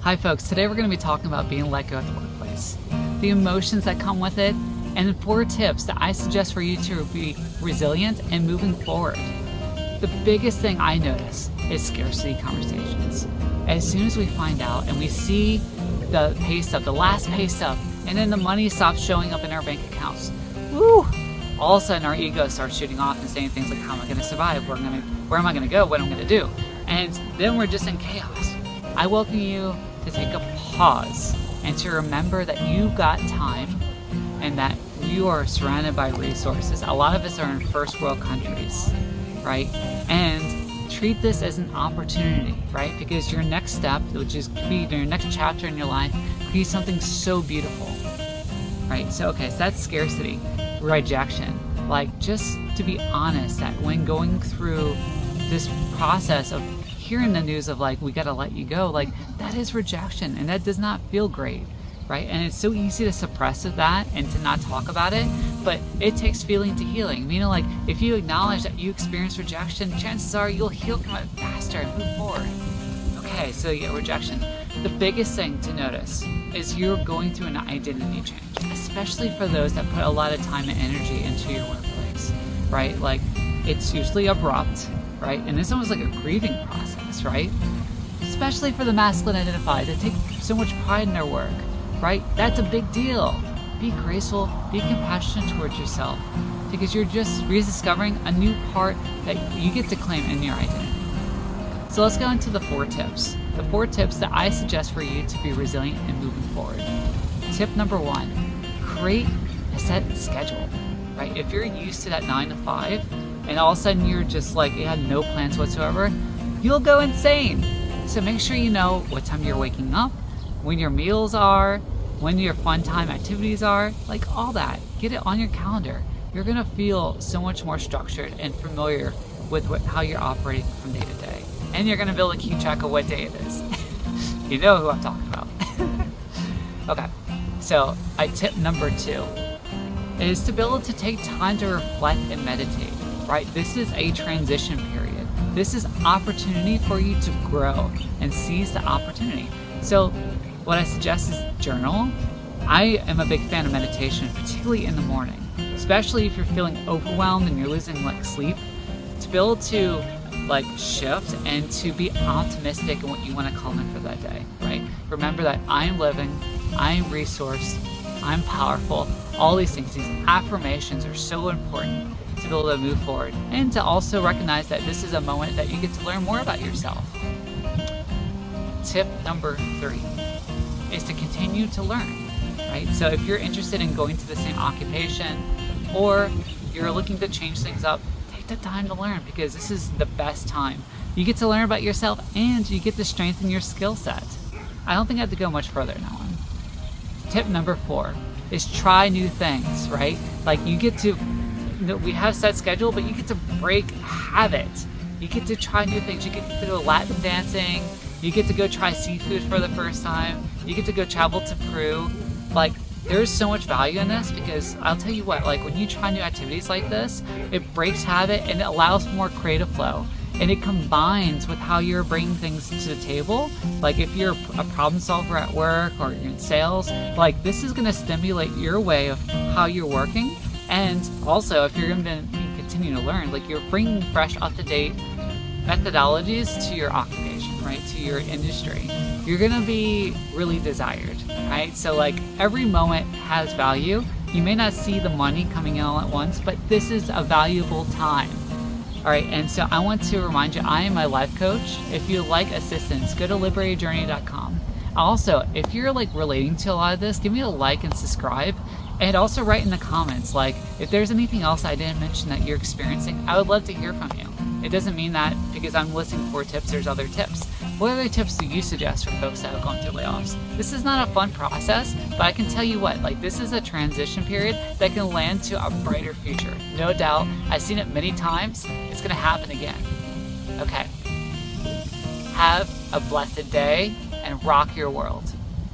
Hi folks, today we're going to be talking about being let go at the workplace, the emotions that come with it, and 4 tips that I suggest for you to be resilient and moving forward. The biggest thing I notice is scarcity conversations. As soon as we find out and we see the pay stub, the last pay stub, and then the money stops showing up in our bank accounts, woo! All of a sudden our ego starts shooting off and saying things like, how am I going to survive? Where am I going to go? What am I going to do? And then we're just in chaos. I welcome you to take a pause and to remember that you've got time and that you are surrounded by resources. A lot of us are in first world countries, right? And treat this as an opportunity, right? Because your next step, which is could be your next chapter in your life, could be something so beautiful, right? So that's scarcity, rejection. Like, just to be honest, that when going through this process of hearing the news of like, we gotta let you go, like, that is rejection and that does not feel great, right? And it's so easy to suppress that and to not talk about it, but it takes feeling to healing. Meaning, like, if you acknowledge that you experience rejection, chances are you'll heal from it faster and move forward. Okay, so yeah, rejection. The biggest thing to notice is you're going through an identity change, especially for those that put a lot of time and energy into your workplace, right? Like, it's usually abrupt, right? And it's almost like a grieving process, right? Especially for the masculine identified that take so much pride in their work, right? That's a big deal. Be graceful, be compassionate towards yourself, because you're just rediscovering a new part that you get to claim in your identity. So let's go into the 4 tips. The 4 tips that I suggest for you to be resilient and moving forward. Tip number 1, create a set schedule, right? If you're used to that 9 to 5, and all of a sudden you're just like, you had no plans whatsoever, you'll go insane. So make sure you know what time you're waking up, when your meals are, when your fun time activities are, like all that. Get it on your calendar. You're gonna feel so much more structured and familiar with how you're operating from day to day. And you're gonna be able to keep track of what day it is. You know who I'm talking about. Okay, so tip number 2 is to be able to take time to reflect and meditate, right? This is a transition period. This is opportunity for you to grow and seize the opportunity. So what I suggest is journal. I am a big fan of meditation, particularly in the morning, especially if you're feeling overwhelmed and you're losing sleep, to be able to shift and to be optimistic in what you want to call in for that day, right? Remember that I am living, I am resourced, I'm powerful. All these things, these affirmations are so important to be able to move forward and to also recognize that this is a moment that you get to learn more about yourself. Tip number 3 is to continue to learn, right? So if you're interested in going to the same occupation or you're looking to change things up, take the time to learn, because this is the best time. You get to learn about yourself and you get to strengthen your skill set. I don't think I have to go much further in that one. Tip number 4 is try new things, right? Like, you get to, we have set schedule, but you get to break habit. You get to try new things. You get to go Latin dancing. You get to go try seafood for the first time. You get to go travel to Peru. Like, there's so much value in this, because I'll tell you what, like, when you try new activities like this, it breaks habit and it allows more creative flow. And it combines with how you're bringing things to the table. Like, if you're a problem solver at work or you're in sales, like, this is going to stimulate your way of how you're working. And also, if you're going to continue to learn, like, you're bringing fresh, up-to-date methodologies to your occupation, right, to your industry. You're going to be really desired, right? So, like, every moment has value. You may not see the money coming in all at once, but this is a valuable time. All right, and so I want to remind you, I am a life coach. If you like assistance, go to liberatejourney.com. Also, if you're relating to a lot of this, give me a like and subscribe, and also write in the comments, like, if there's anything else I didn't mention that you're experiencing, I would love to hear from you. It doesn't mean that because I'm listing 4 tips, there's other tips. What other tips do you suggest for folks that have gone through layoffs? This is not a fun process, but I can tell you what, this is a transition period that can land to a brighter future. No doubt. I've seen it many times. It's going to happen again. Okay. Have a blessed day and rock your world.